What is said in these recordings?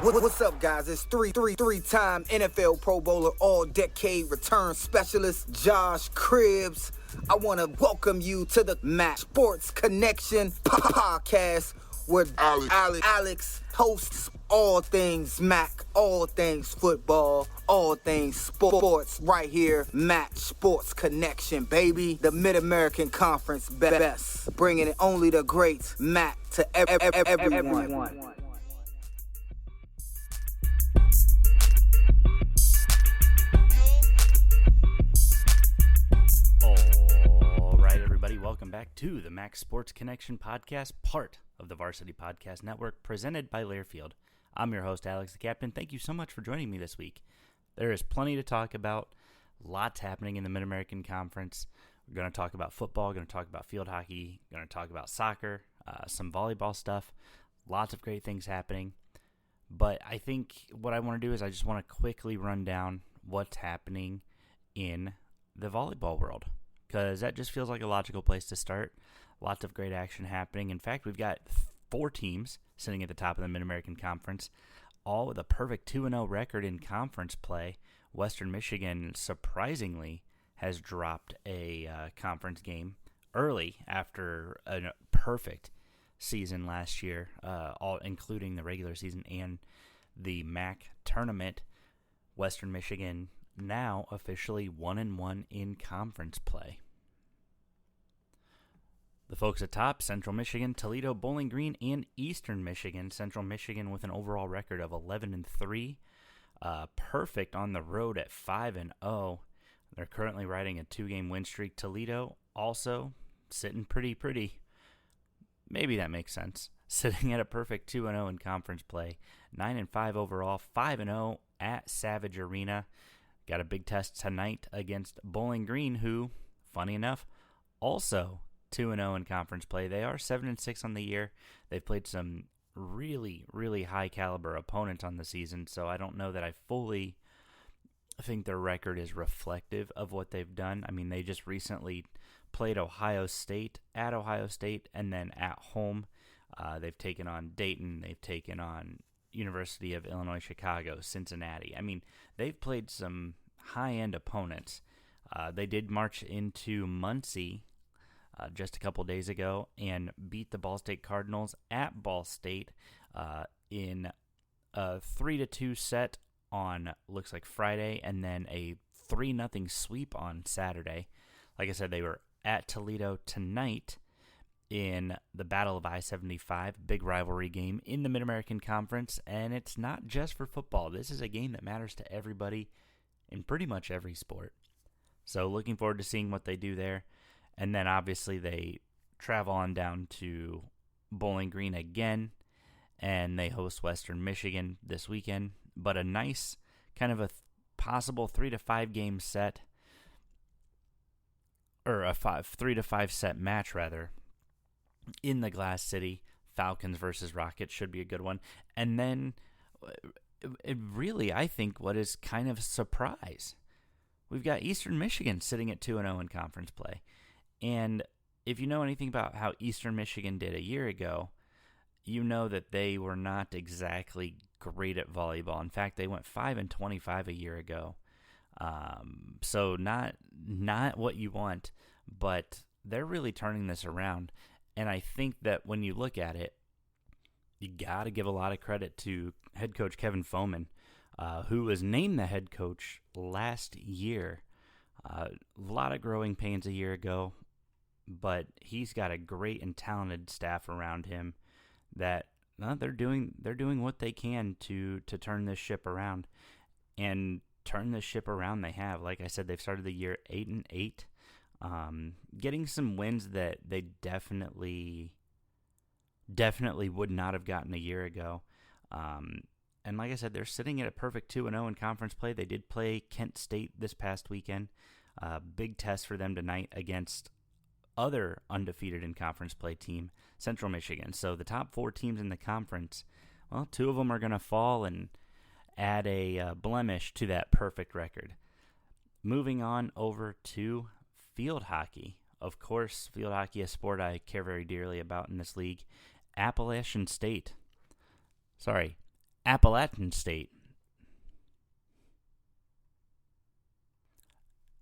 What's up, guys? It's three-time NFL Pro Bowler, all-decade return specialist, Josh Cribbs. I want to welcome you to the Mac Sports Connection podcast, where Alex hosts all things Mac, all things football, all things sports, right here, Mac Sports Connection, baby. The Mid-American Conference best, bringing it only the greats, Mac, to everyone. Welcome back to the Mac Sports Connection podcast, part of the Varsity Podcast Network, presented by Learfield. I'm your host, Alex the Captain. Thank you so much for joining me this week. There is plenty to talk about, lots happening in the Mid-American Conference. We're going to talk about football, going to talk about field hockey, going to talk about soccer, some volleyball stuff, lots of great things happening. But I think what I want to do is I just want to quickly run down what's happening in the volleyball world, because that just feels like a logical place to start. Lots of great action happening. In fact, we've got 4 teams sitting at the top of the Mid-American Conference, all with a perfect 2-0 record in conference play. Western Michigan, surprisingly, has dropped a conference game early after a perfect season last year, all including the regular season and the MAC tournament. Western Michigan now officially 1-1 in conference play. The folks at top, Central Michigan, Toledo, Bowling Green, and Eastern Michigan. Central Michigan with an overall record of 11-3, perfect on the road at 5-0. They're currently riding a 2-game win streak. Toledo also sitting pretty. Maybe that makes sense. Sitting at a perfect 2-0 in conference play. 9-5 overall, 5-0 at Savage Arena. Got a big test tonight against Bowling Green, who, funny enough, also 2-0 in conference play. They are 7-6 on the year. They've played some really high caliber opponents on the season, so I don't know that I fully think their record is reflective of what they've done. I mean, they just recently played Ohio State, and then at home. They've taken on Dayton. They've taken on University of Illinois Chicago, Cincinnati. I mean, they've played some high-end opponents. They did march into Muncie just a couple days ago and beat the Ball State Cardinals at Ball State in a 3-2 set on, looks like Friday, and then a 3-0 sweep on Saturday. Like I said, they were at Toledo tonight in the Battle of I-75, big rivalry game in the Mid-American Conference, and it's not just for football. This is a game that matters to everybody in pretty much every sport. So looking forward to seeing what they do there. And then obviously they travel on down to Bowling Green again, and they host Western Michigan this weekend. But a nice kind of a possible 3-5 game set, or a 3-5 set match rather, in the Glass City. Falcons versus Rockets should be a good one. And then, I think what is kind of a surprise, we've got Eastern Michigan sitting at 2-0 in conference play. And if you know anything about how Eastern Michigan did a year ago, you know that they were not exactly great at volleyball. In fact, they went 5-25 a year ago. So not what you want, but they're really turning this around. And I think that when you look at it, you got to give a lot of credit to head coach Kevin Foman, who was named the head coach last year. A lot of growing pains a year ago, but he's got a great and talented staff around him that they're doing what they can to turn this ship around. And turn this ship around they have. Like I said, they've started the year 8-8. Getting some wins that they definitely would not have gotten a year ago. And like I said, they're sitting at a perfect 2-0 in conference play. They did play Kent State this past weekend. Big test for them tonight against other undefeated in conference play team, Central Michigan. So the top 4 teams in the conference, well, 2 of them are going to fall and add a blemish to that perfect record. Moving on over to field hockey. Of course, field hockey, a sport I care very dearly about in this league. Appalachian State Appalachian State.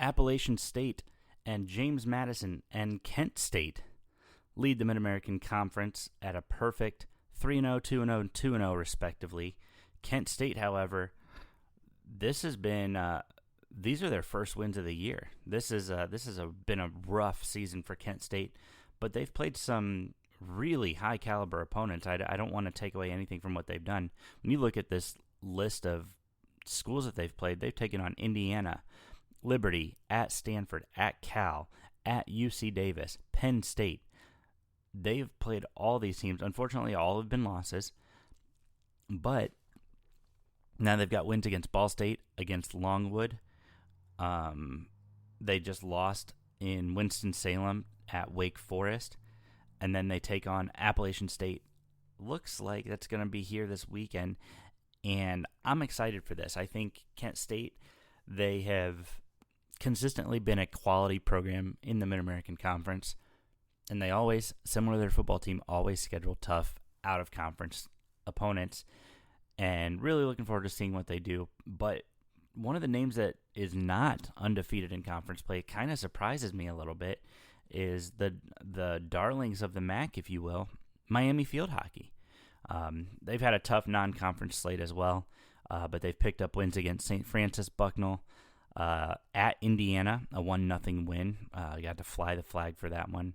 Appalachian State and James Madison and Kent State lead the Mid-American Conference at a perfect 3-0, 2-0, and 2-0 respectively. Kent State, however, this has been these are their first wins of the year. This has been a rough season for Kent State, but they've played some really high caliber opponents. I don't want to take away anything from what they've done. When you look at this list of schools that they've played, they've taken on Indiana, Liberty, at Stanford, at Cal, at UC Davis, Penn State. They've played all these teams. Unfortunately, all have been losses, but now they've got wins against Ball State, against Longwood. They just lost in Winston-Salem at Wake Forest, and then they take on Appalachian State. Looks like that's going to be here this weekend, and I'm excited for this. I think Kent State, they have consistently been a quality program in the Mid-American Conference, and they always, similar to their football team, always schedule tough out-of-conference opponents, and really looking forward to seeing what they do. But one of the names that is not undefeated in conference play kind of surprises me a little bit is the darlings of the MAC, if you will, Miami Field Hockey. They've had a tough non-conference slate as well, but they've picked up wins against St. Francis Bucknell, at Indiana, a 1-0 win. Got to fly the flag for that one.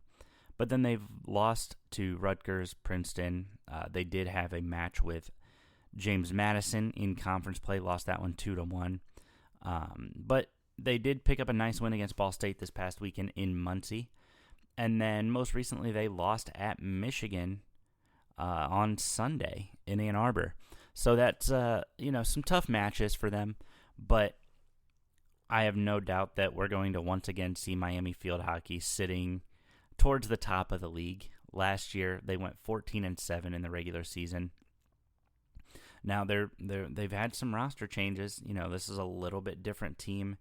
But then they've lost to Rutgers, Princeton. They did have a match with James Madison in conference play, lost that one 2-1. But they did pick up a nice win against Ball State this past weekend in Muncie. And then most recently they lost at Michigan on Sunday in Ann Arbor. So that's some tough matches for them, but I have no doubt that we're going to once again see Miami Field Hockey sitting towards the top of the league. Last year they went 14-7 in the regular season. Now they've had some roster changes. This is a little bit different team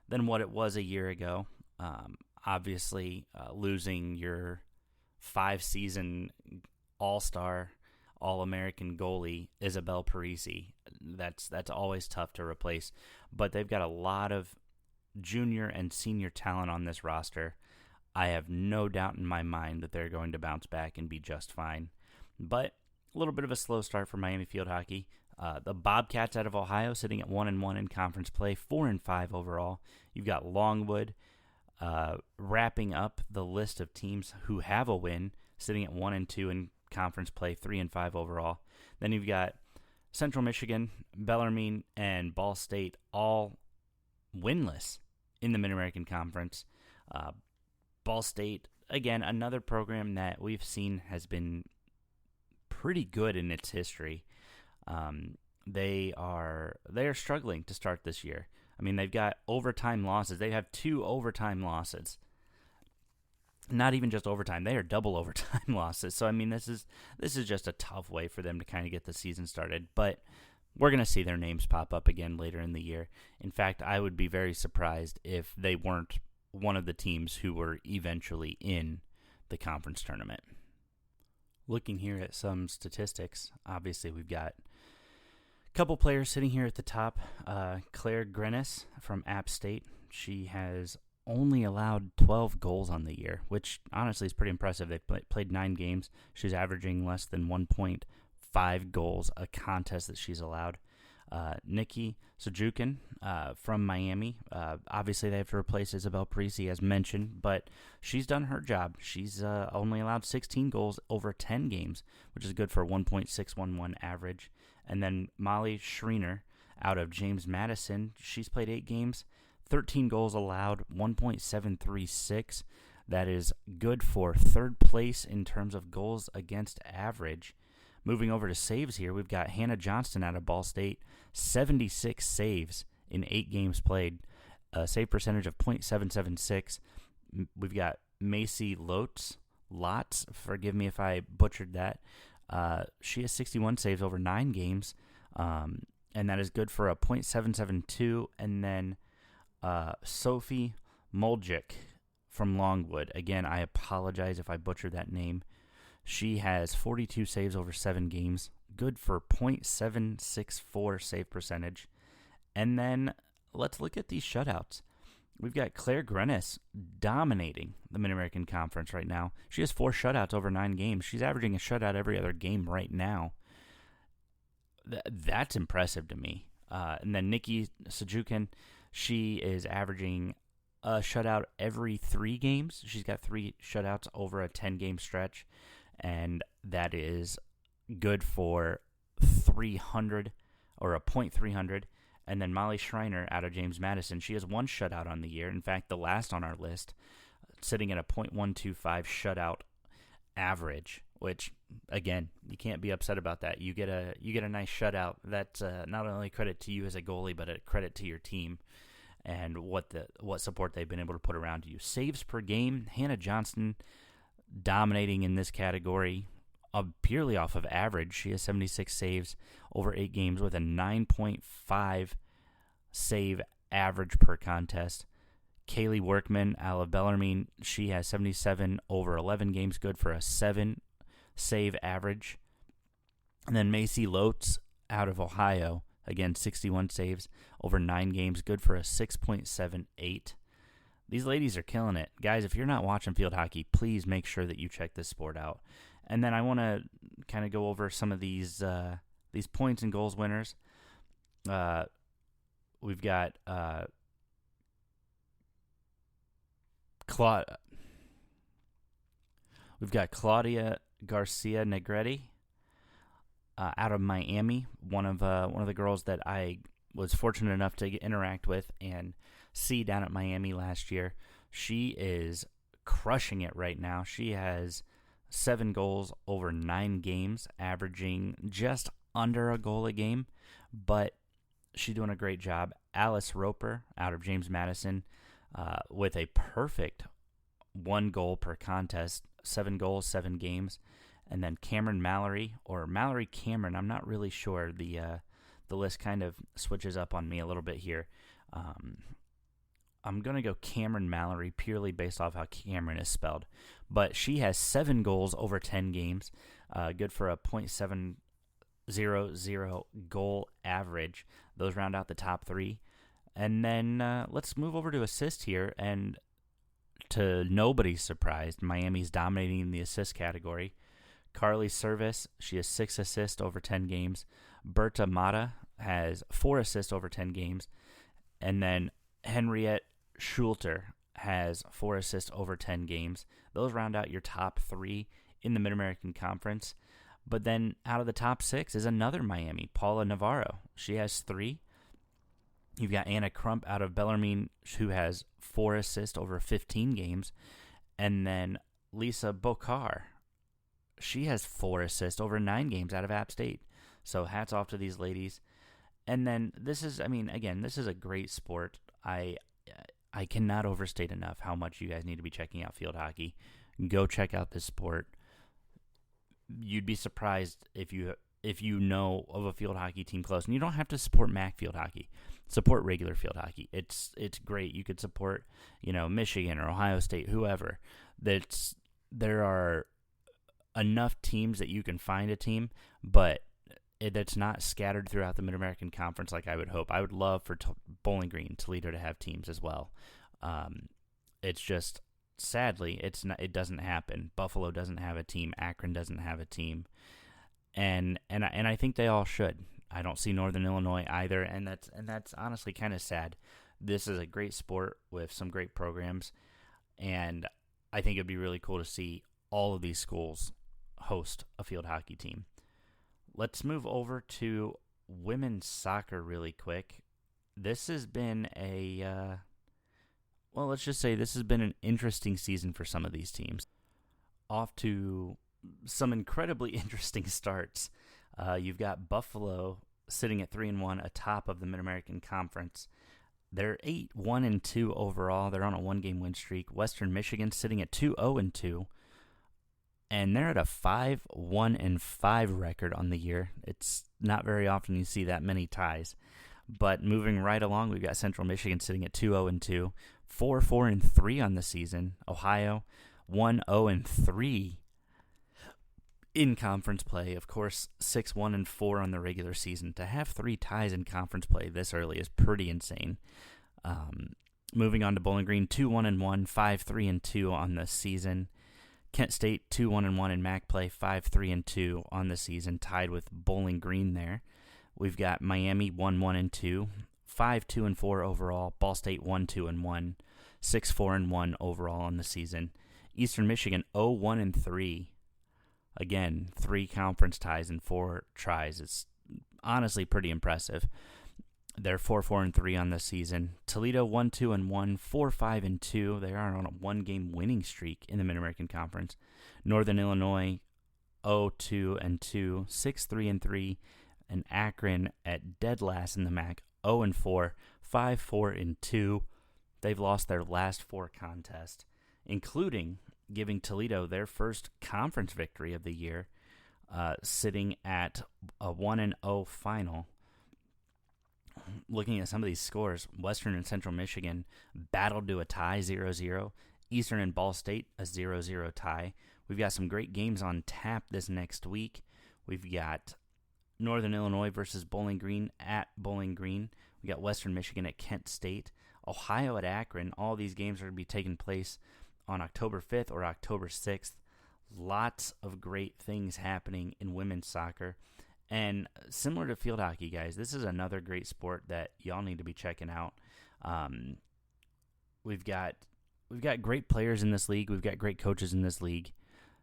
than what it was a year ago. Obviously, losing your 5-season All-Star, All-American goalie Isabel Parisi, that's always tough to replace. But they've got a lot of junior and senior talent on this roster. I have no doubt in my mind that they're going to bounce back and be just fine. But a little bit of a slow start for Miami Field Hockey. The Bobcats out of Ohio sitting at 1-1 in conference play, 4-5 overall. You've got Longwood wrapping up the list of teams who have a win, sitting at 1-2 in conference play, 3-5 overall. Then you've got Central Michigan, Bellarmine, and Ball State all winless in the Mid-American Conference. Ball State, again, another program that we've seen has been pretty good in its history. They are struggling to start this year. I mean, they've got overtime losses. They have 2 overtime losses. Not even just overtime; they are double overtime losses. So I mean, this is just a tough way for them to kind of get the season started. But we're going to see their names pop up again later in the year. In fact, I would be very surprised if they weren't one of the teams who were eventually in the conference tournament. Looking here at some statistics, obviously we've got a couple players sitting here at the top. Claire Grennis from App State. She has only allowed 12 goals on the year, which honestly is pretty impressive. They've played 9 games. She's averaging less than 1.5 goals a contest that she's allowed. Nikki Sujukin from Miami. Obviously, they have to replace Isabel Parisi, as mentioned, but she's done her job. She's only allowed 16 goals over 10 games, which is good for a 1.611 average. And then Molly Schreiner out of James Madison. She's played 8 games, 13 goals allowed, 1.736. That is good for third place in terms of goals against average. Moving over to saves here, we've got Hannah Johnston out of Ball State, 76 saves in 8 games played, a save percentage of .776. We've got Macy Lotz, forgive me if I butchered that. She has 61 saves over 9 games, and that is good for a .772. And then Sophie Moljic from Longwood. Again, I apologize if I butchered that name. She has 42 saves over 7 games, good for .764 save percentage. And then let's look at these shutouts. We've got Claire Grenis dominating the Mid-American Conference right now. She has 4 shutouts over 9 games. She's averaging a shutout every other game right now. That's impressive to me. And then Nikki Sajukin, she is averaging a shutout every 3 games. She's got 3 shutouts over a 10-game stretch, and that is good for 300 or a .300. And then Molly Schreiner out of James Madison, she has 1 shutout on the year. In fact, the last on our list, sitting at a .125 shutout average, which, again, you can't be upset about that. You get a nice shutout. That's not only credit to you as a goalie, but a credit to your team and what support they've been able to put around you. Saves per game, Hannah Johnston dominating in this category purely off of average. She has 76 saves over 8 games with a 9.5 save average per contest. Kaylee Workman out of Bellarmine, she has 77 over 11 games, good for a 7 save average. And then Macy Lotz out of Ohio, again, 61 saves over 9 games, good for a 6.78. These ladies are killing it. Guys, if you're not watching field hockey, please make sure that you check this sport out. And then I want to kind of go over some of these points and goals winners. We've got Claudia Garcia Negretti out of Miami, one of the girls that I was fortunate enough to interact with and see down at Miami last year. She is crushing it right now. She has 7 goals over 9 games, averaging just under a goal a game, but she's doing a great job. Alice Roper out of James Madison with a perfect 1 goal per contest, 7 goals, 7 games. And then Cameron Mallory, or Mallory Cameron, I'm not really sure. The list kind of switches up on me a little bit here. I'm going to go Cameron Mallory purely based off how Cameron is spelled. But she has 7 goals over 10 games, good for a .700 goal average. Those round out the top 3. And then let's move over to assist here. And to nobody's surprise, Miami's dominating in the assist category. Carly Service, she has 6 assists over 10 games. Berta Mata has 4 assists over 10 games. And then Henriette Schulter has 4 assists over 10 games. Those round out your top 3 in the Mid-American Conference. But then out of the top 6 is another Miami, Paula Navarro. She has 3. You've got Anna Crump out of Bellarmine, who has 4 assists over 15 games. And then Lisa Bokar, she has 4 assists over 9 games out of App State. So hats off to these ladies. And then this is a great sport. I cannot overstate enough how much you guys need to be checking out field hockey. Go check out this sport. You'd be surprised if you know of a field hockey team close. And you don't have to support MAC field hockey. Support regular field hockey. It's great. You could support, Michigan or Ohio State, whoever. There are enough teams that you can find a team, but that's not scattered throughout the Mid-American Conference like I would hope. I would love for Bowling Green, Toledo to have teams as well. It's just, sadly, it doesn't happen. Buffalo doesn't have a team. Akron doesn't have a team. And I think they all should. I don't see Northern Illinois either, and that's honestly kind of sad. This is a great sport with some great programs, and I think it'd be really cool to see all of these schools host a field hockey team. Let's move over to women's soccer really quick. This has been let's just say this has been an interesting season for some of these teams. Off to some incredibly interesting starts. You've got Buffalo sitting at 3-1 atop of the Mid-American Conference. They're 8-1-2 overall. They're on a 1-game win streak. Western Michigan sitting at 2-0-2. And they're at a 5-1-5 record on the year. It's not very often you see that many ties. But moving right along, we've got Central Michigan sitting at 2-0-2, 4-4-3 on the season. Ohio 1-0-3. in conference play. Of course, 6-1-4 on the regular season. To have 3 ties in conference play this early is pretty insane. Moving on to Bowling Green, 2-1-1, 5-3-2 on the season. Kent State 2-1-1 in MAC play, 5-3-2 on the season, tied with Bowling Green there. We've got Miami 1-1-2, 5-2-4 overall. Ball State 1-2-1, 6-4-1 overall on the season. Eastern Michigan 0-1-3. Again, 3 conference ties and 4 tries. It's honestly pretty impressive. They're 4-4-3 on the season. Toledo 1-2-1, 4-5-2. They are on a 1-game winning streak in the Mid-American Conference. Northern Illinois 0-2-2, 6-3-3, and Akron at dead last in the MAC 0-4, 5-4-2. They've lost their last 4 contests, including giving Toledo their first conference victory of the year, sitting at a 1-0 final. Looking at some of these scores, Western and Central Michigan battled to a tie, 0-0. Eastern and Ball State, a 0-0 tie. We've got some great games on tap this next week. We've got Northern Illinois versus Bowling Green at Bowling Green. We got Western Michigan at Kent State. Ohio at Akron. All these games are going to be taking place on October 5th or October 6th. Lots of great things happening in women's soccer. And similar to field hockey, guys, this is another great sport that y'all need to be checking out. We've got great players in this league. We've got great coaches in this league.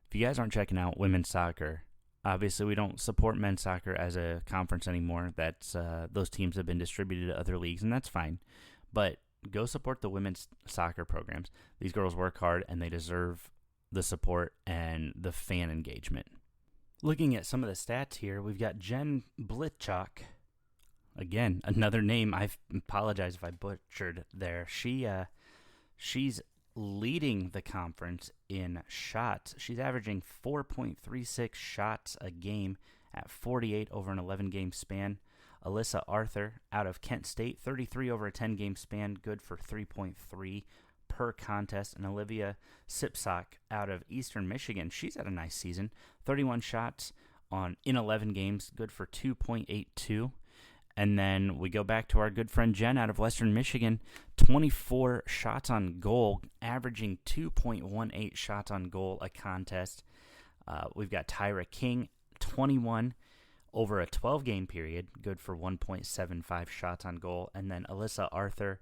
If you guys aren't checking out women's soccer, obviously we don't support men's soccer as a conference anymore. That's those teams have been distributed to other leagues, and that's fine. But go support the women's soccer programs. These girls work hard, and they deserve the support and the fan engagement. Looking at some of the stats here, we've got Jen Blitchak. Again, another name. I apologize if I butchered there. She's leading the conference in shots. She's averaging 4.36 shots a game at 48 over an 11-game span. Alyssa Arthur out of Kent State, 33 over a 10-game span, good for 3.3 per contest. And Olivia Sipsock out of Eastern Michigan, she's had a nice season, 31 shots in 11 games, good for 2.82. And then we go back to our good friend Jen out of Western Michigan, 24 shots on goal, averaging 2.18 shots on goal a contest. We've got Tyra King, 21 over a 12-game period, good for 1.75 shots on goal. And then Alyssa Arthur,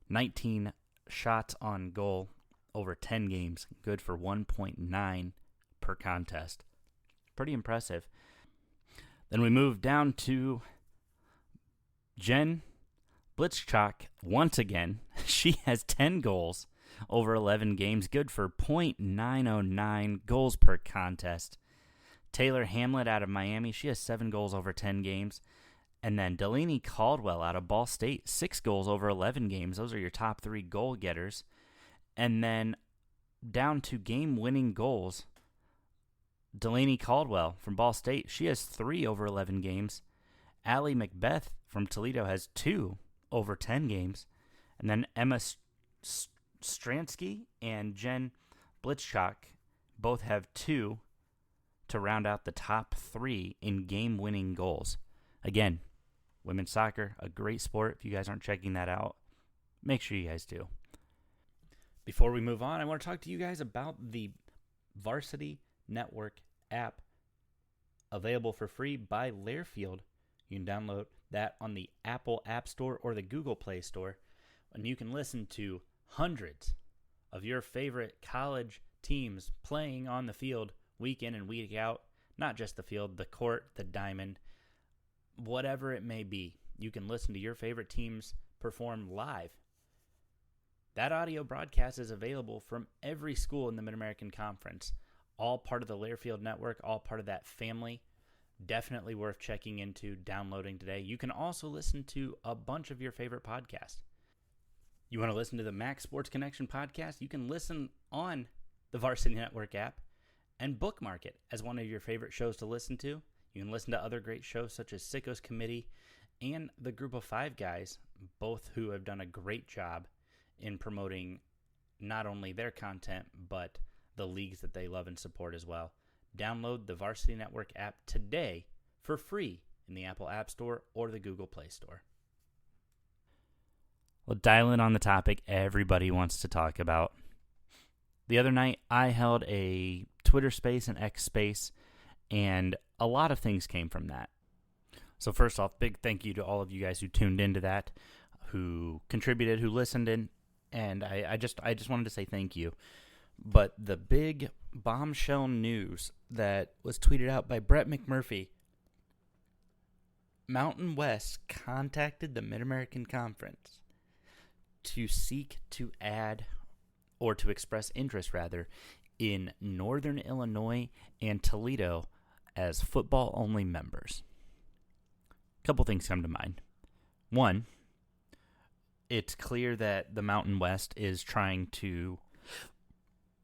19 shots on goal over 10 games, good for 1.9 per contest. Pretty impressive. Then we move down to Jen Blitzchak once again. She has 10 goals over 11 games, good for .909 goals per contest. Taylor Hamlet out of Miami, she has 7 goals over 10 games. And then Delaney Caldwell out of Ball State, 6 goals over 11 games. Those are your top 3 goal getters. And then down to game-winning goals, Delaney Caldwell from Ball State, she has 3 over 11 games. Allie Macbeth from Toledo has 2 over 10 games. And then Emma Stransky and Jen Blitzchak both have 2 to round out the top 3 in game-winning goals. Again, women's soccer, a great sport. If you guys aren't checking that out, make sure you guys do. Before we move on, I want to talk to you guys about the Varsity Network app, available for free by Learfield. You can download that on the Apple App Store or the Google Play Store, and you can listen to hundreds of your favorite college teams playing on the field week in and week out. Not just the field, the court, the diamond, whatever it may be. You can listen to your favorite teams perform live. That audio broadcast is available from every school in the Mid-American Conference, all part of the Learfield Network, all part of that family. Definitely worth checking into, downloading today. You can also listen to a bunch of your favorite podcasts. You want to listen to the Max Sports Connection podcast? You can listen on the Varsity Network app and bookmark it as one of your favorite shows to listen to. You can listen to other great shows such as Sickos Committee and the Group of Five guys, both who have done a great job in promoting not only their content, but the leagues that they love and support as well. Download the Varsity Network app today for free in the Apple App Store or the Google Play Store. Well, dial in on the topic everybody wants to talk about. The other night, I held a Twitter space and X space, and a lot of things came from that. So first off, big thank you to all of you guys who tuned into that, who contributed, who listened in, and I just wanted to say thank you. But the big bombshell news that was tweeted out by Brett McMurphy, Mountain West contacted the Mid-American Conference to seek to add, or to express interest rather, in Northern Illinois and Toledo as football-only members. A couple things come to mind. One, it's clear that the Mountain West is trying to,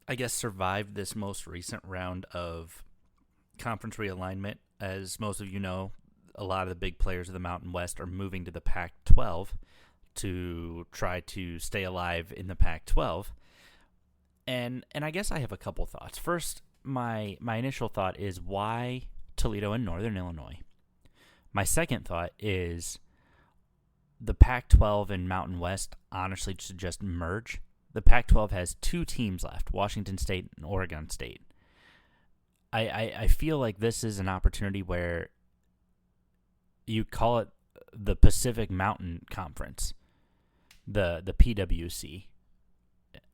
I guess, survive this most recent round of conference realignment. As most of you know, a lot of the big players of the Mountain West are moving to the Pac-12 to try to stay alive in the Pac-12. And I guess I have a couple thoughts. First, my initial thought is, why Toledo and Northern Illinois? My second thought is the Pac-12 and Mountain West honestly should just merge. The Pac-12 has two teams left, Washington State and Oregon State. I feel like this is an opportunity where you call it the Pacific Mountain Conference, the PWC,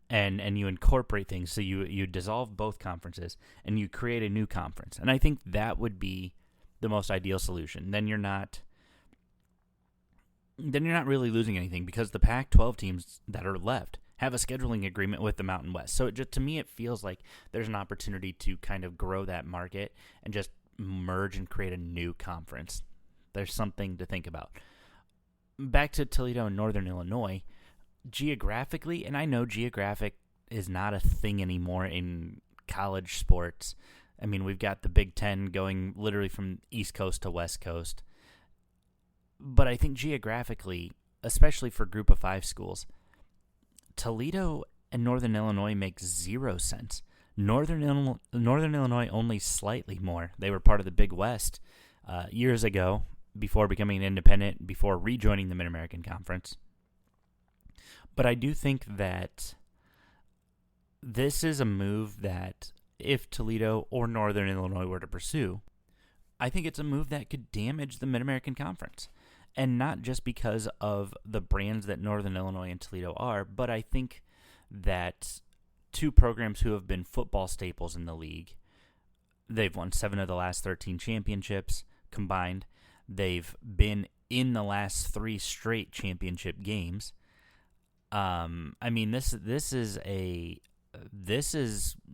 and you incorporate things. So you dissolve both conferences and you create a new conference. And I think that would be the most ideal solution. Then you're not really losing anything, because the Pac-12 teams that are left have a scheduling agreement with the Mountain West. So to me, it feels like there's an opportunity to kind of grow that market and just merge and create a new conference. There's something to think about. Back to Toledo and Northern Illinois, geographically, and I know geographic is not a thing anymore in college sports. I mean, we've got the Big Ten going literally from East Coast to West Coast. But I think geographically, especially for Group of 5 schools, Toledo and Northern Illinois make zero sense. Northern Illinois only slightly more. They were part of the Big West years ago, before becoming an independent, before rejoining the Mid-American Conference. But I do think that this is a move that, if Toledo or Northern Illinois were to pursue, I think it's a move that could damage the Mid-American Conference. And not just because of the brands that Northern Illinois and Toledo are, but I think that two programs who have been football staples in the league, they've won 7 of the last 13 championships combined. They've been in the last 3 straight championship games. I mean, this is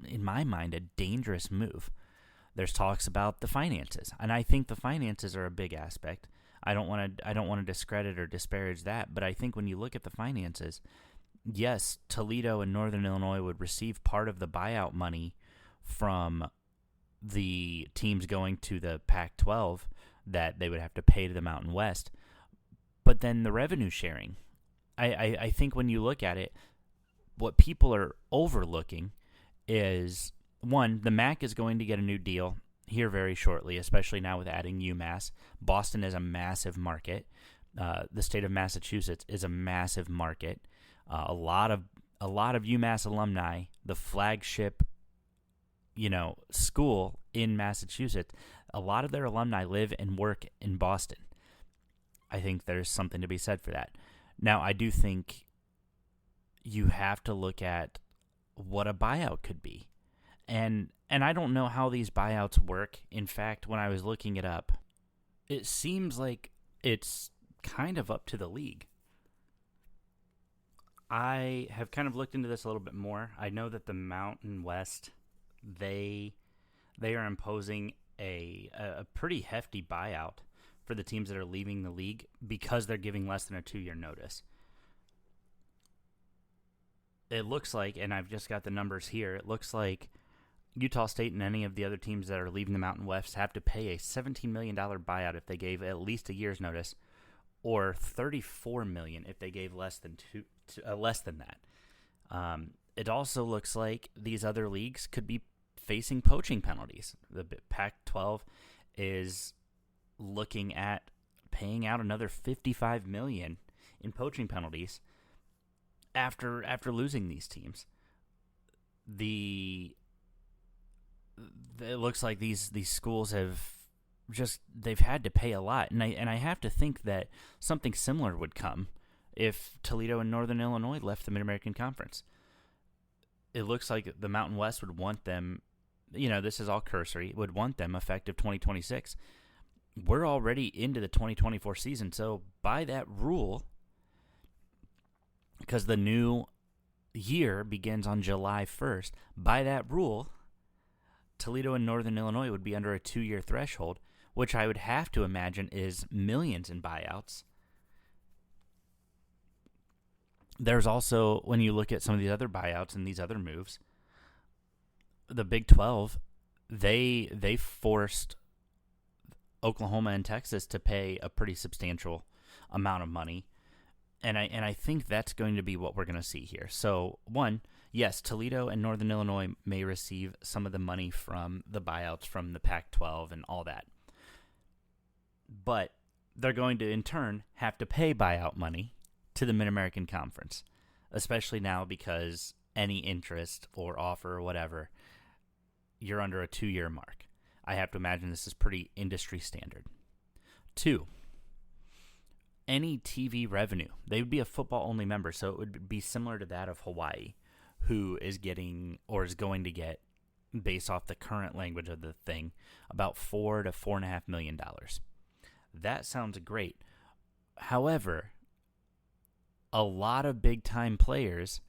in my mind a dangerous move. There's talks about the finances, and I think the finances are a big aspect. I don't want to discredit or disparage that, but I think when you look at the finances, yes, Toledo and Northern Illinois would receive part of the buyout money from the teams going to the Pac-12 that they would have to pay to the Mountain West. But then the revenue sharing, I think when you look at it, what people are overlooking is, one, the MAC is going to get a new deal here very shortly, especially now with adding UMass. Boston is a massive market. The state of Massachusetts is a massive market. A lot of UMass alumni, the flagship, school in Massachusetts, a lot of their alumni live and work in Boston. I think there's something to be said for that. Now, I do think you have to look at what a buyout could be. And I don't know how these buyouts work. In fact, when I was looking it up, it seems like it's kind of up to the league. I have kind of looked into this a little bit more. I know that the Mountain West, they are imposing a pretty hefty buyout for the teams that are leaving the league because they're giving less than a 2-year notice. It looks like, and I've just got the numbers here, it looks like Utah State and any of the other teams that are leaving the Mountain West have to pay a $17 million buyout if they gave at least a year's notice, or $34 million if they gave less than that. It also looks like these other leagues could be facing poaching penalties. The Pac-12 is looking at paying out another $55 million in poaching penalties after losing these teams. It looks like these schools they've had to pay a lot, and I have to think that something similar would come if Toledo and Northern Illinois left the Mid-American Conference. It looks like the Mountain West would want them, this is all cursory, would want them effective 2026. We're already into the 2024 season, so by that rule, because the new year begins on July 1st, by that rule, Toledo and Northern Illinois would be under a 2-year threshold, which I would have to imagine is millions in buyouts. There's also, when you look at some of these other buyouts and these other moves, the Big 12, they forced Oklahoma and Texas to pay a pretty substantial amount of money. And I think that's going to be what we're going to see here. So, one, yes, Toledo and Northern Illinois may receive some of the money from the buyouts from the Pac-12 and all that. But they're going to, in turn, have to pay buyout money to the Mid-American Conference, especially now because any interest or offer or whatever, you're under a 2-year mark. I have to imagine this is pretty industry standard. 2, any TV revenue. They would be a football-only member, so it would be similar to that of Hawaii, who is getting or is going to get, based off the current language of the thing, about $4 to $4.5 million. That sounds great. However, a lot of big-time players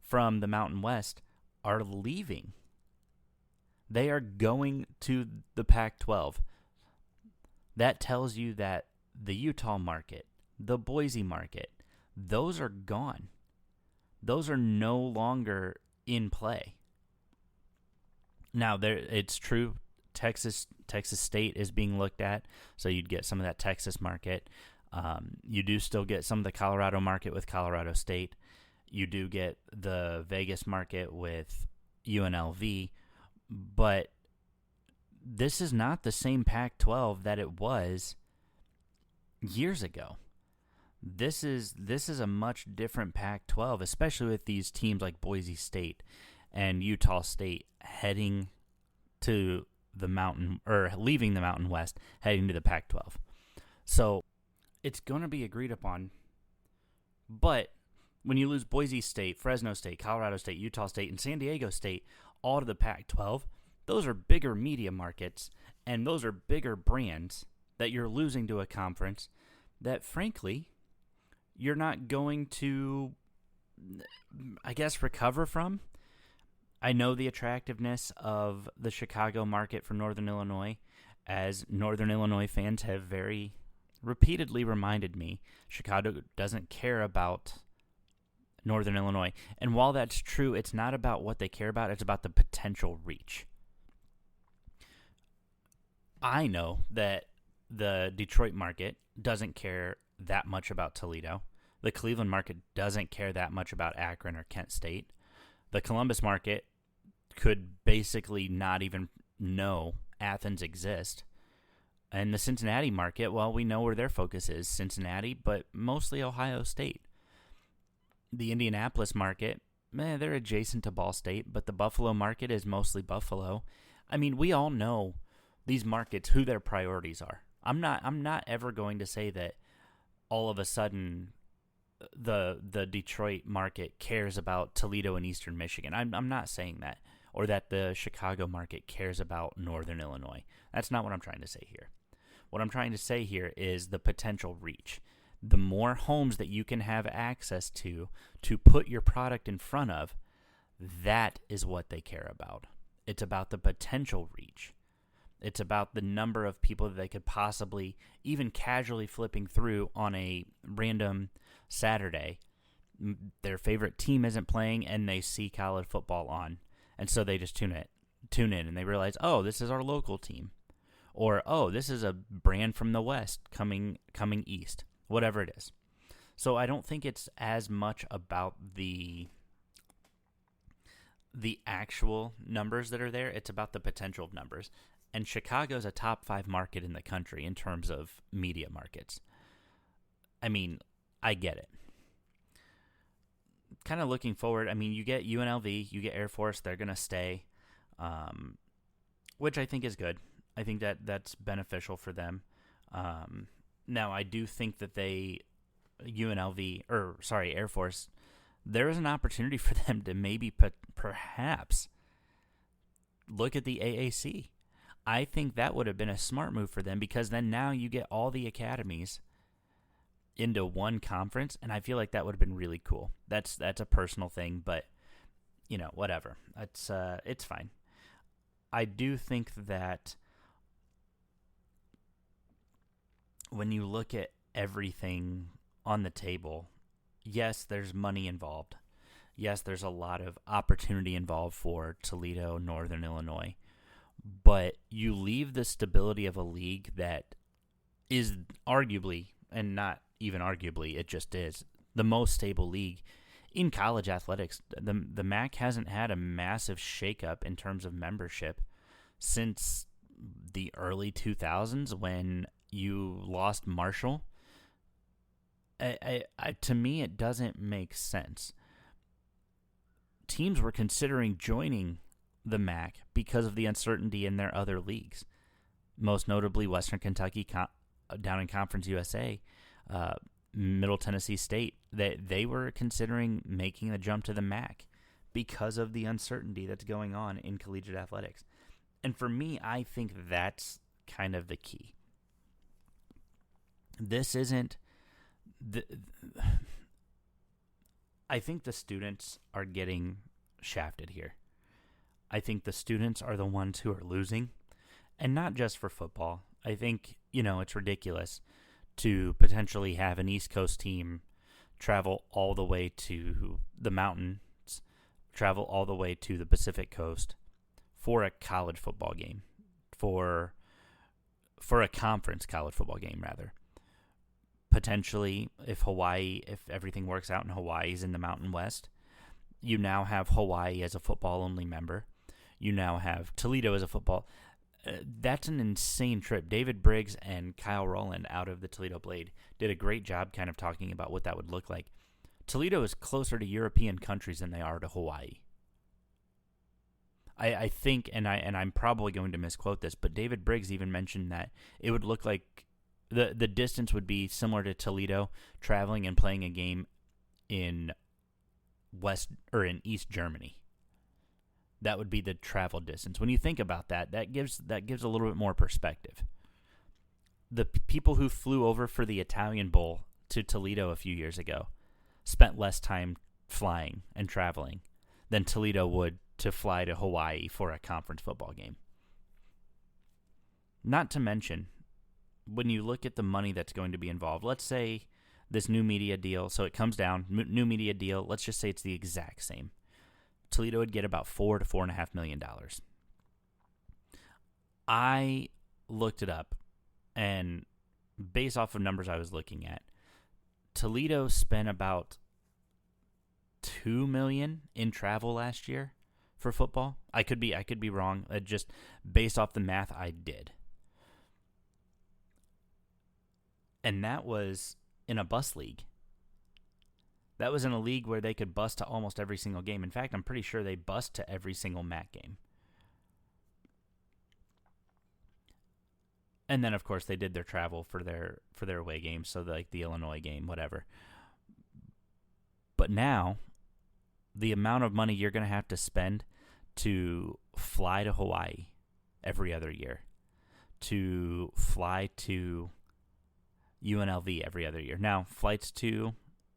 from the Mountain West are leaving. They are going to the Pac-12. That tells you that the Utah market, the Boise market, those are gone. Those are no longer in play. Now, it's true, Texas State is being looked at, so you'd get some of that Texas market. You do still get some of the Colorado market with Colorado State. You do get the Vegas market with UNLV, but this is not the same Pac-12 that it was years ago. This is a much different Pac-12, especially with these teams like Boise State and Utah State heading to the Mountain, or leaving the Mountain West, heading to the Pac-12. So it's going to be agreed upon. But when you lose Boise State, Fresno State, Colorado State, Utah State, and San Diego State all to the Pac-12, those are bigger media markets, and those are bigger brands that you're losing to a conference that, frankly, you're not going to, I guess, recover from. I know the attractiveness of the Chicago market for Northern Illinois, as Northern Illinois fans have very repeatedly reminded me. Chicago doesn't care about Northern Illinois. And while that's true, it's not about what they care about, it's about the potential reach. I know that the Detroit market doesn't care that much about Toledo. The Cleveland market doesn't care that much about Akron or Kent State. The Columbus market could basically not even know Athens exists. And the Cincinnati market, well, we know where their focus is, Cincinnati, but mostly Ohio State. The Indianapolis market, they're adjacent to Ball State, but the Buffalo market is mostly Buffalo. I mean, we all know these markets, who their priorities are. I'm not ever going to say that all of a sudden the Detroit market cares about Toledo and Eastern Michigan. I'm not saying that. Or that the Chicago market cares about Northern Illinois. That's not what I'm trying to say here. What I'm trying to say here is the potential reach. The more homes that you can have access to put your product in front of, that is what they care about. It's about the potential reach. It's about the number of people that they could possibly, even casually flipping through on a random Saturday, their favorite team isn't playing and they see college football on. And so they just tune in and they realize, oh, this is our local team. Or, oh, this is a brand from the West coming east. Whatever it is. So I don't think it's as much about the the actual numbers that are there. It's about the potential of numbers. And Chicago's a top 5 market in the country in terms of media markets. I mean, I get it. Kind of looking forward, I mean, you get UNLV, you get Air Force, they're going to stay, which I think is good. I think that's beneficial for them. Now, I do think that Air Force, there is an opportunity for them to maybe perhaps look at the AAC. I think that would have been a smart move for them, because then now you get all the academies into one conference, and I feel like that would have been really cool. That's a personal thing, but whatever. It's fine. I do think that when you look at everything on the table, yes, there's money involved. Yes, there's a lot of opportunity involved for Toledo, Northern Illinois. But you leave the stability of a league that is arguably, and not even arguably, it just is, the most stable league in college athletics. The MAC hasn't had a massive shakeup in terms of membership since the early 2000s when you lost Marshall. To me, it doesn't make sense. Teams were considering joining the MAC because of the uncertainty in their other leagues, most notably Western Kentucky down in Conference USA, Middle Tennessee State. They were considering making the jump to the MAC because of the uncertainty that's going on in collegiate athletics. And for me, I think that's kind of the key. This isn't I think the students are getting shafted here. I think the students are the ones who are losing, and not just for football. I think, it's ridiculous to potentially have an East Coast team travel all the way to the mountains, travel all the way to the Pacific Coast for a college football game, for a conference college football game, rather. Potentially, if everything works out and Hawaii's in the Mountain West, you now have Hawaii as a football-only member. You now have Toledo as a football. That's an insane trip. David Briggs and Kyle Rowland out of the Toledo Blade did a great job kind of talking about what that would look like. Toledo is closer to European countries than they are to Hawaii. I think, and I'm probably going to misquote this, but David Briggs even mentioned that it would look like the distance would be similar to Toledo traveling and playing a game in East Germany. That would be the travel distance. When you think about that gives a little bit more perspective. The people who flew over for the Italian Bowl to Toledo a few years ago spent less time flying and traveling than Toledo would to fly to Hawaii for a conference football game. Not to mention, when you look at the money that's going to be involved, let's say this new media deal, so it comes down, new media deal, let's just say it's the exact same. Toledo would get about $4 to $4.5 million. I looked it up, and based off of numbers I was looking at, Toledo spent about $2 million in travel last year for football. I could be wrong. Just based off the math I did. And that was in a bus league. That was in a league where they could bus to almost every single game. In fact, I'm pretty sure they bused to every single MAC game. And then, of course, they did their travel for their away games, so like the Illinois game, whatever. But now, the amount of money you're going to have to spend to fly to Hawaii every other year, to fly to UNLV every other year. Now, flights to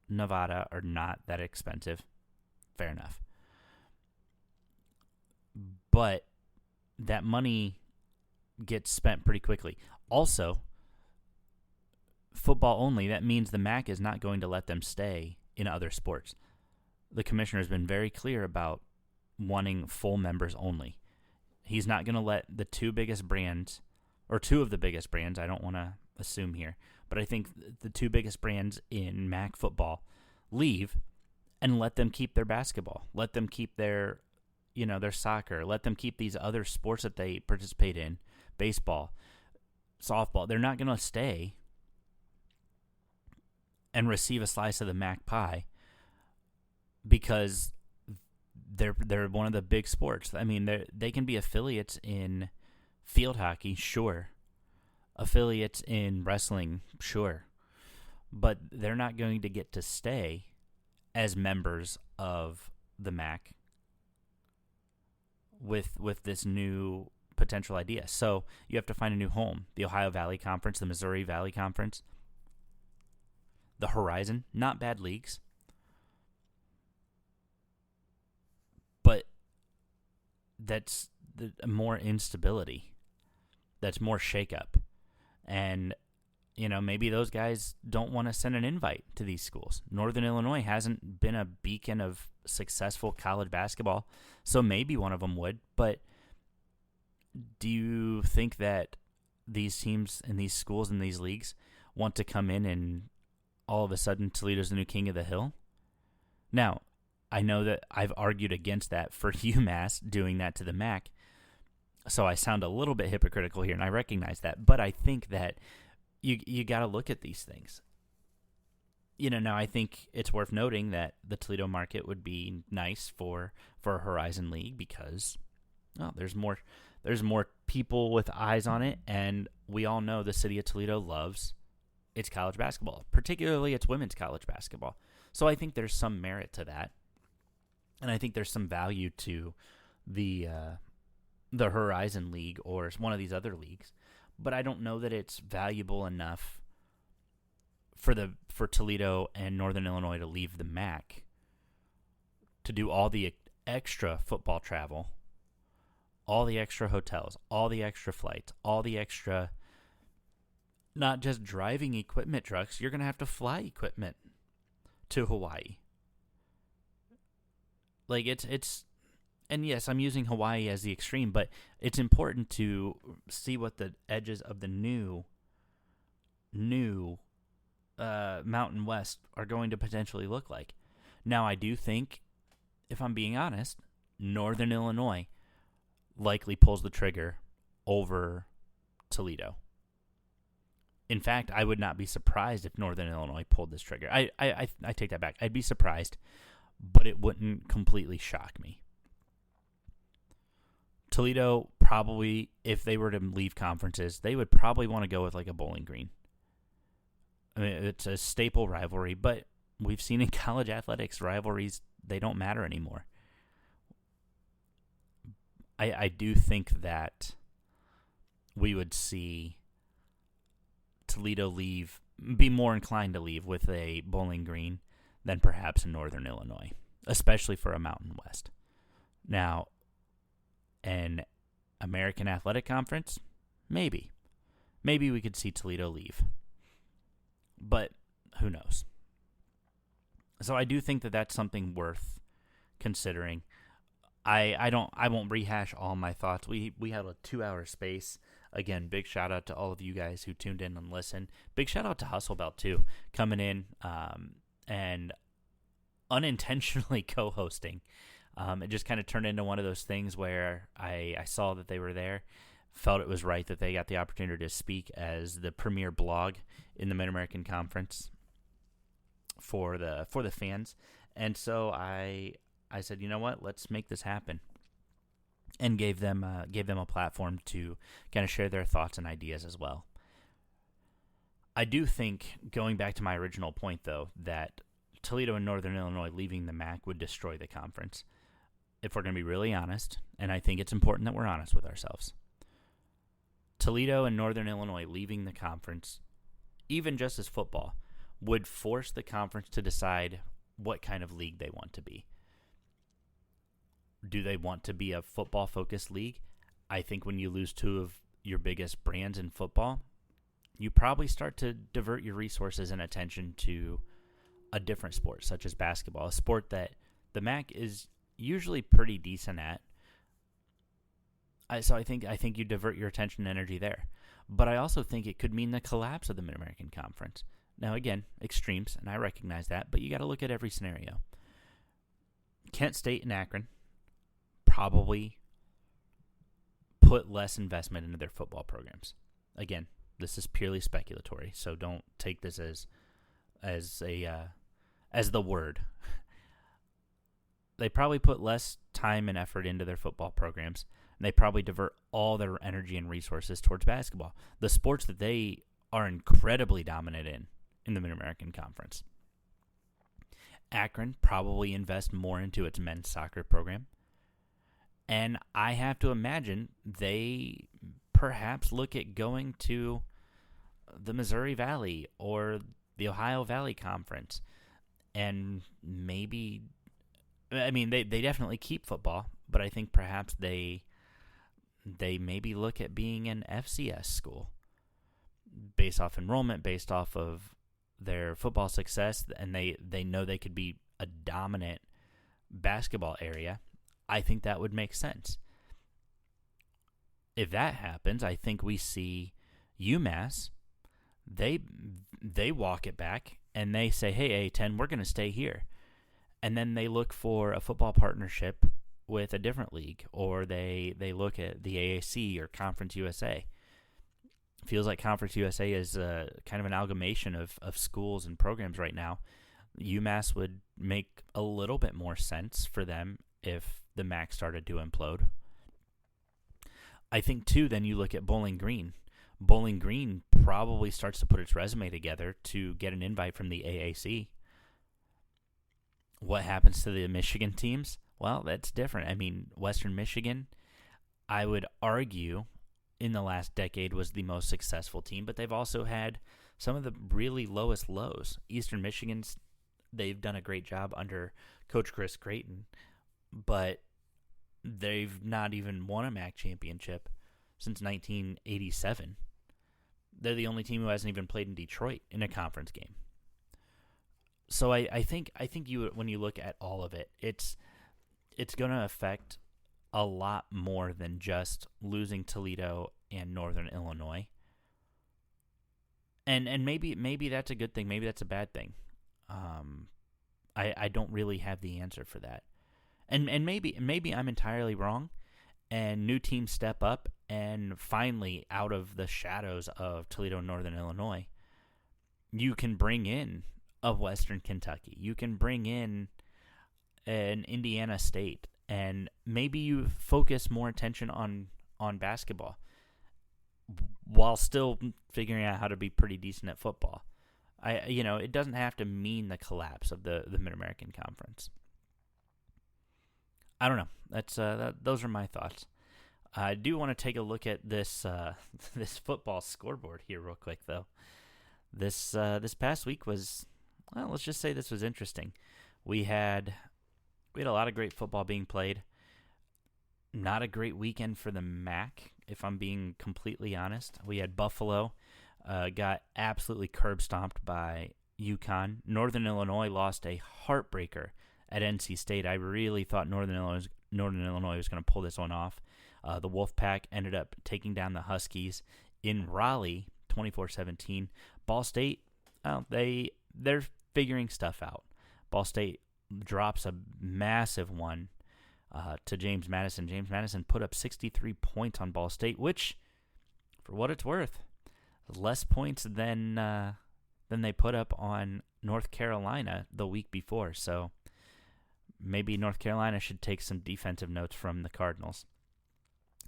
Nevada are not that expensive. Fair enough. But that money gets spent pretty quickly. Also, football only, that means the MAC is not going to let them stay in other sports. The commissioner has been very clear about wanting full members only. He's not going to let the two of the biggest brands, I don't want to assume here, but I think the two biggest brands in MAC football leave and let them keep their basketball. Let them keep their their soccer. Let them keep these other sports that they participate in, baseball, softball. They're not going to stay and receive a slice of the MAC pie because they're one of the big sports. I mean, they can be affiliates in field hockey, sure. Affiliates in wrestling, sure. But they're not going to get to stay as members of the MAC with this new potential idea. So you have to find a new home. The Ohio Valley Conference, the Missouri Valley Conference, the Horizon, not bad leagues. But that's more instability. That's more shakeup. And, maybe those guys don't want to send an invite to these schools. Northern Illinois hasn't been a beacon of successful college basketball, so maybe one of them would. But do you think that these teams and these schools and these leagues want to come in and all of a sudden Toledo's the new king of the hill? Now, I know that I've argued against that for UMass doing that to the MAC, so I sound a little bit hypocritical here, and I recognize that. But I think that you got to look at these things. Now I think it's worth noting that the Toledo market would be nice for a Horizon League because there's more people with eyes on it, and we all know the city of Toledo loves its college basketball, particularly its women's college basketball. So I think there's some merit to that, and I think there's some value to the Horizon League or one of these other leagues. But I don't know that it's valuable enough for Toledo and Northern Illinois to leave the MAC to do all the extra football travel, all the extra hotels, all the extra flights, all the extra, not just driving equipment trucks. You're going to have to fly equipment to Hawaii. Like it's and yes, I'm using Hawaii as the extreme, but it's important to see what the edges of the new Mountain West are going to potentially look like. Now, I do think, if I'm being honest, Northern Illinois likely pulls the trigger over Toledo. In fact, I would not be surprised if Northern Illinois pulled this trigger. I take that back. I'd be surprised, but it wouldn't completely shock me. Toledo probably, if they were to leave conferences, they would probably want to go with like a Bowling Green. I mean, it's a staple rivalry, but we've seen in college athletics, rivalries, they don't matter anymore. I do think that we would see Toledo be more inclined to leave with a Bowling Green than perhaps in Northern Illinois, especially for a Mountain West. Now, an American Athletic Conference, maybe. Maybe we could see Toledo leave. But who knows? So I do think that that's something worth considering. I won't rehash all my thoughts. We had a 2-hour space. Again, big shout out to all of you guys who tuned in and listened. Big shout out to Hustle Belt too, coming in and unintentionally co-hosting. It just kind of turned into one of those things where I saw that they were there, felt it was right that they got the opportunity to speak as the premier blog in the Mid-American Conference for the fans. And so I said, you know what, let's make this happen, and gave them a platform to kind of share their thoughts and ideas as well. I do think, going back to my original point, though, that Toledo and Northern Illinois leaving the MAC would destroy the conference. If we're going to be really honest, and I think it's important that we're honest with ourselves, Toledo and Northern Illinois leaving the conference, even just as football, would force the conference to decide what kind of league they want to be. Do they want to be a football-focused league? I think when you lose two of your biggest brands in football, you probably start to divert your resources and attention to a different sport, such as basketball, a sport that the MAC is usually pretty decent at. So I think you divert your attention and energy there. But I also think it could mean the collapse of the Mid-American Conference. Now, again, extremes, and I recognize that, but you got to look at every scenario. Kent State and Akron probably put less investment into their football programs. Again, this is purely speculatory, so don't take this as the word. They probably put less time and effort into their football programs, and they probably divert all their energy and resources towards basketball, the sports that they are incredibly dominant in the Mid-American Conference. Akron probably invests more into its men's soccer program, and I have to imagine they perhaps look at going to the Missouri Valley or the Ohio Valley Conference, and maybe, I mean, they definitely keep football, but I think perhaps they maybe look at being an FCS school based off enrollment, based off of their football success, and they know they could be a dominant basketball area. I think that would make sense. If that happens, I think we see UMass, they walk it back and they say, hey, A10, we're going to stay here. And then they look for a football partnership with a different league, or they look at the AAC or Conference USA. It feels like Conference USA is kind of an amalgamation of schools and programs right now. UMass would make a little bit more sense for them if the MAC started to implode. I think, too, then you look at Bowling Green. Bowling Green probably starts to put its resume together to get an invite from the AAC. What happens to the Michigan teams? Well, that's different. I mean, Western Michigan, I would argue, in the last decade was the most successful team, but they've also had some of the really lowest lows. Eastern Michigan's, they've done a great job under Coach Chris Creighton, but they've not even won a MAC championship since 1987. They're the only team who hasn't even played in Detroit in a conference game. So I think you, when you look at all of it, it's going to affect a lot more than just losing Toledo and Northern Illinois. And maybe that's a good thing. Maybe that's a bad thing. I don't really have the answer for that. And maybe I'm entirely wrong, and new teams step up, and finally, out of the shadows of Toledo and Northern Illinois, you can bring in a Western Kentucky. You can bring in an Indiana State, and maybe you focus more attention on basketball while still figuring out how to be pretty decent at football. It doesn't have to mean the collapse of the Mid-American Conference. I don't know. That's those are my thoughts. I do want to take a look at this this football scoreboard here real quick, though. This past week was, well, let's just say this was interesting. We had a lot of great football being played. Not a great weekend for the MAC, if I'm being completely honest. We had Buffalo got absolutely curb stomped by UConn. Northern Illinois lost a heartbreaker at NC State. I really thought Northern Illinois was going to pull this one off. The Wolfpack ended up taking down the Huskies in Raleigh, 24-17. Ball State, they're figuring stuff out. Ball State drops a massive one to James Madison. James Madison put up 63 points on Ball State, which, for what it's worth, less points than they put up on North Carolina the week before. So maybe North Carolina should take some defensive notes from the Cardinals.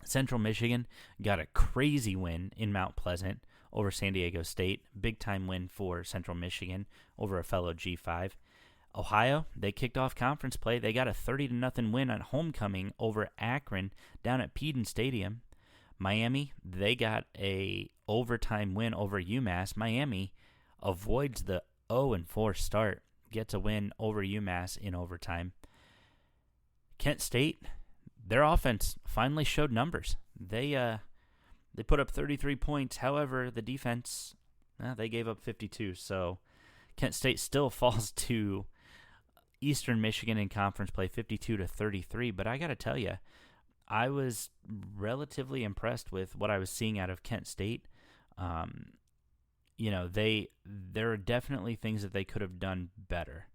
Central Michigan got a crazy win in Mount Pleasant over San Diego State. Big-time win for Central Michigan over a fellow G5. Ohio, they kicked off conference play. They got a 30-0 win at homecoming over Akron down at Peden Stadium. Miami, they got a overtime win over UMass. Miami avoids the 0-4 start, gets a win over UMass in overtime. Kent State, their offense finally showed numbers. They put up 33 points. However, the defense, they gave up 52. So Kent State still falls to Eastern Michigan in conference play 52-33. But I got to tell you, I was relatively impressed with what I was seeing out of Kent State. There are definitely things that they could have done better.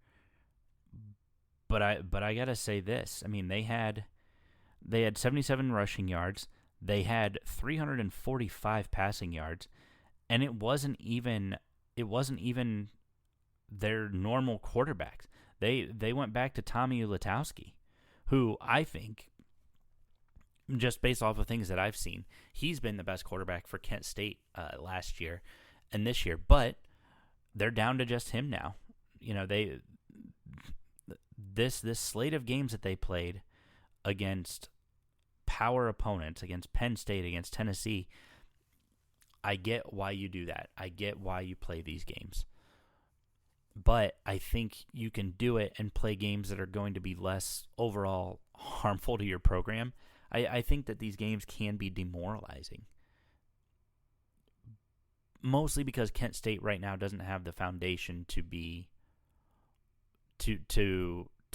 But I got to say this. I mean, they had They had 77 rushing yards. They had 345 passing yards, and it wasn't even their normal quarterbacks. They went back to Tommy Ulatowski, who I think, just based off of things that I've seen, he's been the best quarterback for Kent State last year and this year. But they're down to just him now. This slate of games that they played against power opponents, against Penn State, against Tennessee, I get why you do that. I get why you play these games. But I think you can do it and play games that are going to be less overall harmful to your program. I think that these games can be demoralizing. Mostly because Kent State right now doesn't have the foundation to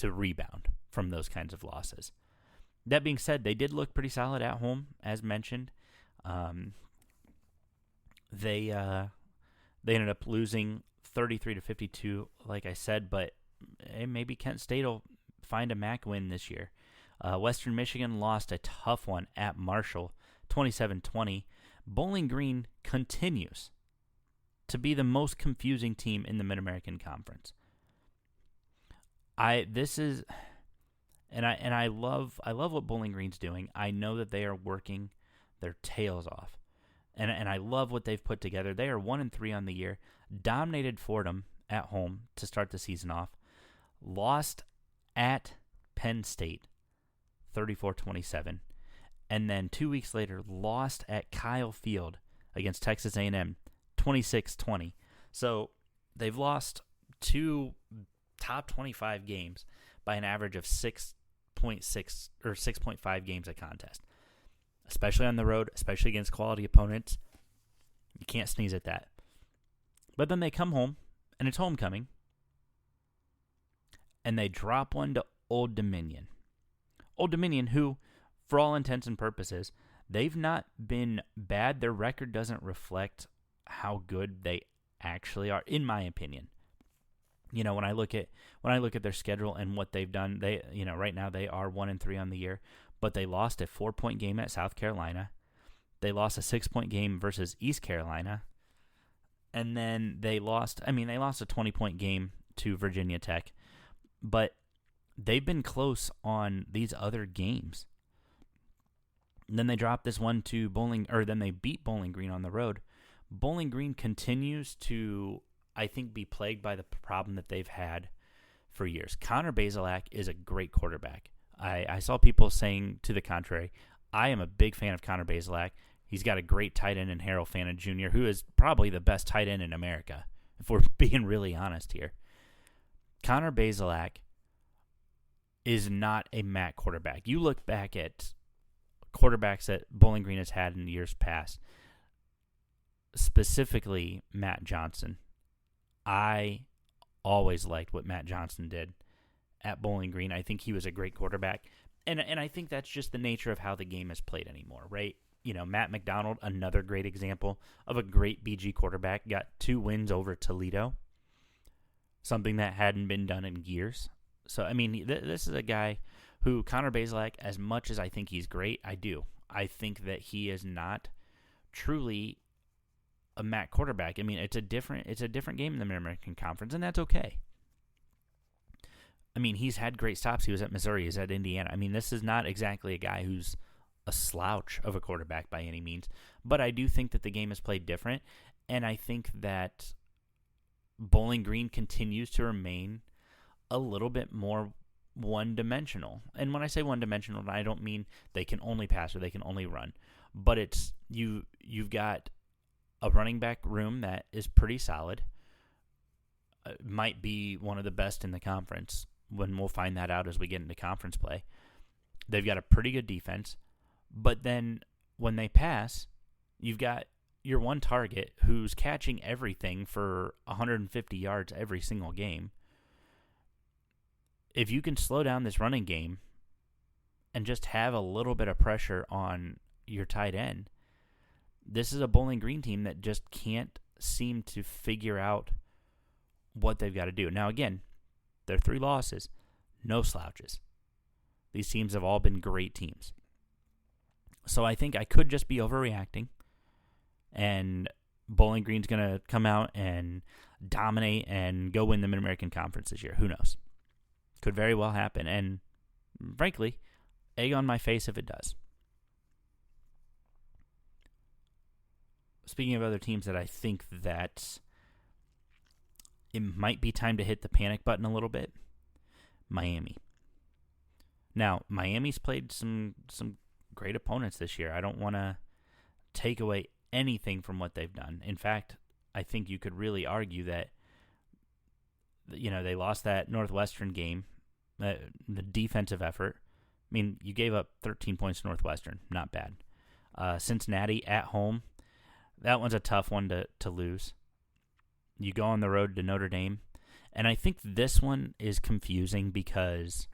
rebound from those kinds of losses. That being said, they did look pretty solid at home, as mentioned. They ended up losing 33-52, like I said, but maybe Kent State will find a MAC win this year. Western Michigan lost a tough one at Marshall, 27-20. Bowling Green continues to be the most confusing team in the Mid-American Conference. I love what Bowling Green's doing. I know that they are working their tails off. And I love what they've put together. They are 1-3 on the year. Dominated Fordham at home to start the season off. Lost at Penn State, 34-27. And then 2 weeks later, lost at Kyle Field against Texas A&M, 26-20. So they've lost 2 top 25 games by an average of 6.6 or 6.5 games a contest. Especially on the road, especially against quality opponents. You can't sneeze at that. But then they come home, and it's homecoming, and they drop one to Old Dominion. Old Dominion, who, for all intents and purposes, they've not been bad. Their record doesn't reflect how good they actually are, in my opinion. When I look at their schedule and what they've done, right now they are 1-3 on the year. But they lost a 4-point game at South Carolina. They lost a 6-point game versus East Carolina. And then they lost a 20-point game to Virginia Tech. But they've been close on these other games. And then they dropped this one to then they beat Bowling Green on the road. Bowling Green continues to, I think, be plagued by the problem that they've had for years. Connor Bazelak is a great quarterback. I saw people saying to the contrary. I am a big fan of Connor Bazelak. He's got a great tight end in Harold Fannin Jr., who is probably the best tight end in America, if we're being really honest here. Connor Bazelak is not a MAC quarterback. You look back at quarterbacks that Bowling Green has had in years past, specifically Matt Johnson. I always liked what Matt Johnson did at Bowling Green. I think he was a great quarterback. And I think that's just the nature of how the game is played anymore, right? Matt McDonald, another great example of a great BG quarterback, got 2 wins over Toledo, something that hadn't been done in years. So, this is a guy who, Connor Bazelak, as much as I think he's great, I do. I think that he is not truly a MAC quarterback. It's a different game in the Mid-American Conference, and that's okay. He's had great stops. He was at Missouri. He's at Indiana. This is not exactly a guy who's a slouch of a quarterback by any means. But I do think that the game is played different, and I think that Bowling Green continues to remain a little bit more one-dimensional. And when I say one-dimensional, I don't mean they can only pass or they can only run. But it's you've got a running back room that is pretty solid. Might be one of the best in the conference. When we'll find that out as we get into conference play. They've got a pretty good defense. But then when they pass, you've got your one target who's catching everything for 150 yards every single game. If you can slow down this running game and just have a little bit of pressure on your tight end, this is a Bowling Green team that just can't seem to figure out what they've got to do. Now, again, their 3 losses, no slouches. These teams have all been great teams. So I think I could just be overreacting, and Bowling Green's going to come out and dominate and go win the Mid-American Conference this year. Who knows? Could very well happen. And frankly, egg on my face if it does. Speaking of other teams that I think that it might be time to hit the panic button a little bit, Miami. Now, Miami's played some great opponents this year. I don't want to take away anything from what they've done. In fact, I think you could really argue that, they lost that Northwestern game, the defensive effort. I mean, you gave up 13 points to Northwestern. Not bad. Cincinnati at home. That one's a tough one to lose. You go on the road to Notre Dame. And I think this one is confusing because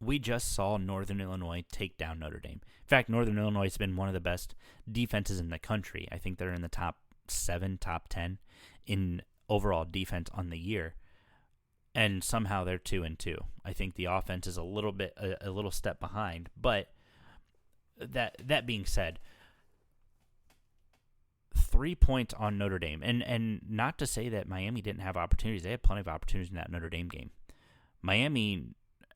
we just saw Northern Illinois take down Notre Dame. In fact, Northern Illinois has been one of the best defenses in the country. I think they're in the top 7, top 10 in overall defense on the year. And somehow they're 2-2. I think the offense is a little step behind. But that being said, 3 points on Notre Dame. And not to say that Miami didn't have opportunities. They had plenty of opportunities in that Notre Dame game. Miami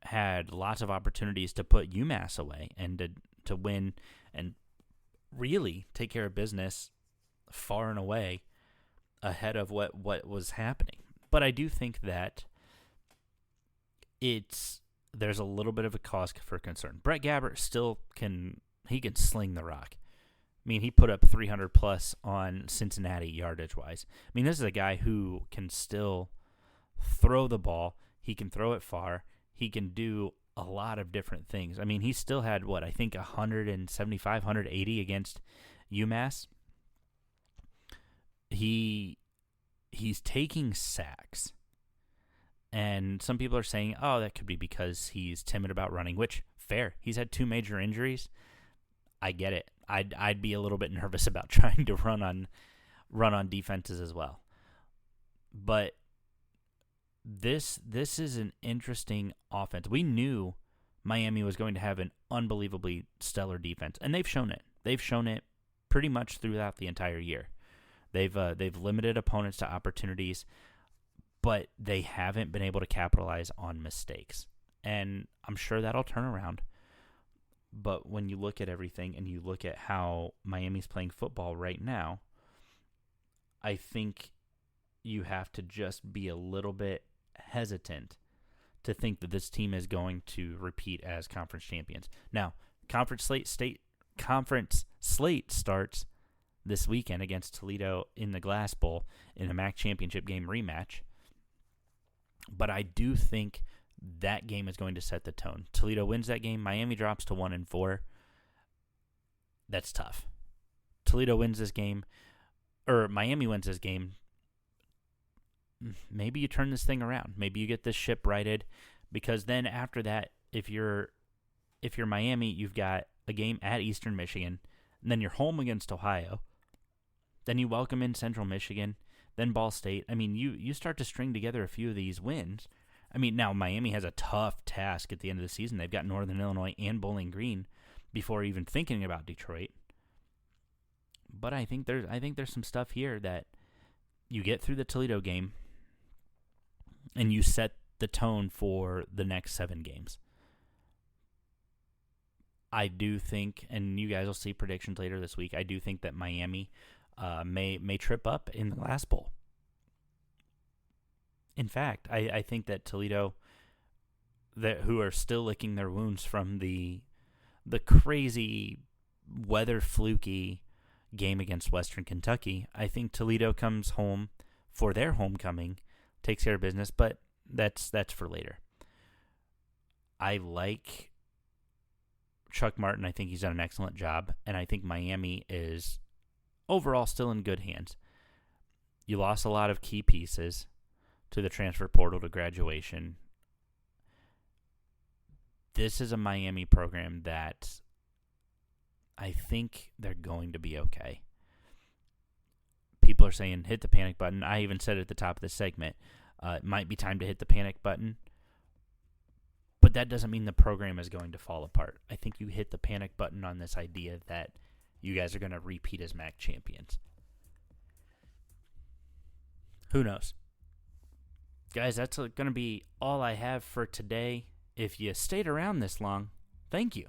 had lots of opportunities to put UMass away and to win and really take care of business far and away ahead of what was happening. But I do think that there's a little bit of a cause for concern. Brett Gabbert still can sling the rock. I mean, he put up 300 plus on Cincinnati yardage-wise. I mean, this is a guy who can still throw the ball. He can throw it far. He can do a lot of different things. I mean, he still had, 175, 180 against UMass. He's taking sacks. And some people are saying, oh, that could be because he's timid about running, which, fair. He's had 2 major injuries. I get it. I'd be a little bit nervous about trying to run on defenses as well. But this is an interesting offense. We knew Miami was going to have an unbelievably stellar defense, and they've shown it. They've shown it pretty much throughout the entire year. They've limited opponents to opportunities, but they haven't been able to capitalize on mistakes. And I'm sure that'll turn around. But when you look at everything and you look at how Miami's playing football right now, I think you have to just be a little bit hesitant to think that this team is going to repeat as conference champions. Now, conference slate starts this weekend against Toledo in the Glass Bowl in a MAC championship game rematch. But I do think that game is going to set the tone. Toledo wins that game. Miami drops to 1-4. That's tough. Toledo wins this game, or Miami wins this game. Maybe you turn this thing around. Maybe you get this ship righted, because then after that, if you're Miami, you've got a game at Eastern Michigan, and then you're home against Ohio. Then you welcome in Central Michigan, then Ball State. I mean, you start to string together a few of these wins. I mean, now Miami has a tough task at the end of the season. They've got Northern Illinois and Bowling Green before even thinking about Detroit. But I think there's some stuff here that you get through the Toledo game and you set the tone for the next 7 games. I do think, and you guys will see predictions later this week, I do think that Miami may trip up in the Glass Bowl. In fact, I think that Toledo, who are still licking their wounds from the crazy weather fluky game against Western Kentucky, I think Toledo comes home for their homecoming, takes care of business, but that's for later. I like Chuck Martin. I think he's done an excellent job, and I think Miami is overall still in good hands. You lost a lot of key pieces to the transfer portal to graduation. This is a Miami program that I think they're going to be okay. People are saying hit the panic button. I even said at the top of the segment, it might be time to hit the panic button. But that doesn't mean the program is going to fall apart. I think you hit the panic button on this idea that you guys are going to repeat as MAC champions. Who knows? Guys, that's going to be all I have for today. If you stayed around this long, thank you.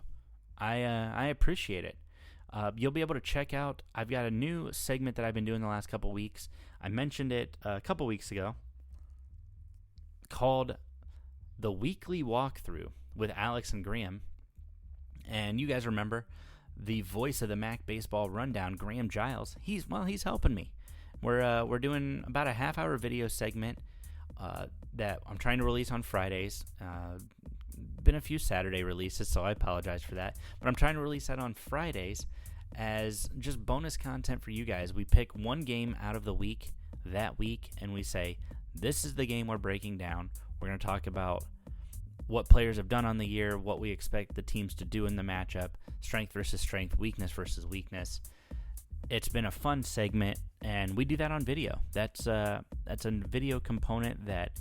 I appreciate it. You'll be able to check out, I've got a new segment that I've been doing the last couple weeks. I mentioned it a couple weeks ago, called The Weekly Walkthrough with Alex and Graham. And you guys remember the voice of the MAC baseball rundown, Graham Giles. He's helping me. We're doing about a half-hour video segment that I'm trying to release on Fridays. Been a few Saturday releases, so I apologize for that. But I'm trying to release that on Fridays as just bonus content for you guys. We pick one game out of the week that week, and we say, this is the game we're breaking down. We're going to talk about what players have done on the year, what we expect the teams to do in the matchup, strength versus strength, weakness versus weakness. It's been a fun segment, and we do that on video. That's a video component that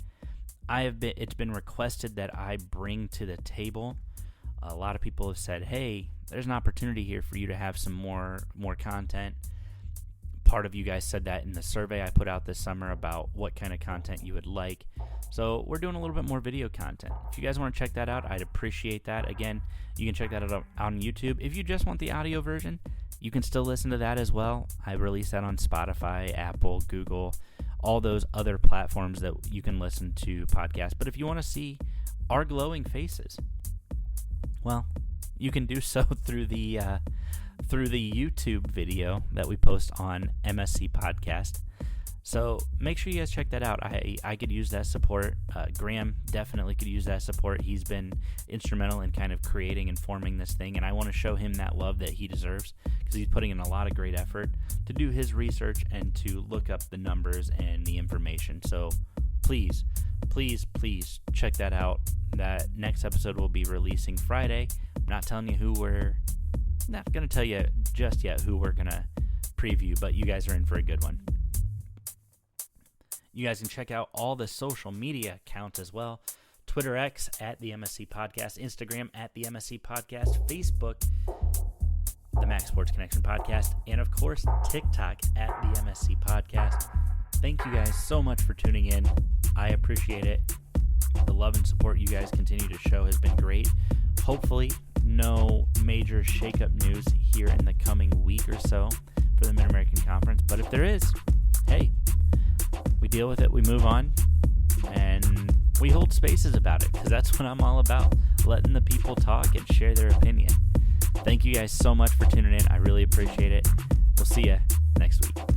it's been requested that I bring to the table. A lot of people have said, hey, there's an opportunity here for you to have some more content. Part of you guys said that in the survey I put out this summer about what kind of content you would like. So we're doing a little bit more video content. If you guys want to check that out, I'd appreciate that. Again, you can check that out on YouTube. If you just want the audio version, you can still listen to that as well. I release that on Spotify, Apple, Google, all those other platforms that you can listen to podcasts. But if you want to see our glowing faces, well, you can do so through the YouTube video that we post on MSC Podcast. So make sure you guys check that out. I could use that support. Graham definitely could use that support. He's been instrumental in kind of creating and forming this thing, and I want to show him that love that he deserves because he's putting in a lot of great effort to do his research and to look up the numbers and the information. So please check that out. That next episode will be releasing Friday. I'm not telling you not going to tell you just yet who we're going to preview, but you guys are in for a good one. You guys can check out all the social media accounts as well. Twitter X at the MSC Podcast, Instagram at the MSC Podcast, Facebook, the Mac Sports Connection Podcast, and of course, TikTok at the MSC Podcast. Thank you guys so much for tuning in. I appreciate it. The love and support you guys continue to show has been great. Hopefully, no major shakeup news here in the coming week or so for the Mid-American Conference. But if there is, hey, we deal with it, we move on, and we hold spaces about it because that's what I'm all about, letting the people talk and share their opinion. Thank you guys so much for tuning in. I really appreciate it. We'll see you next week.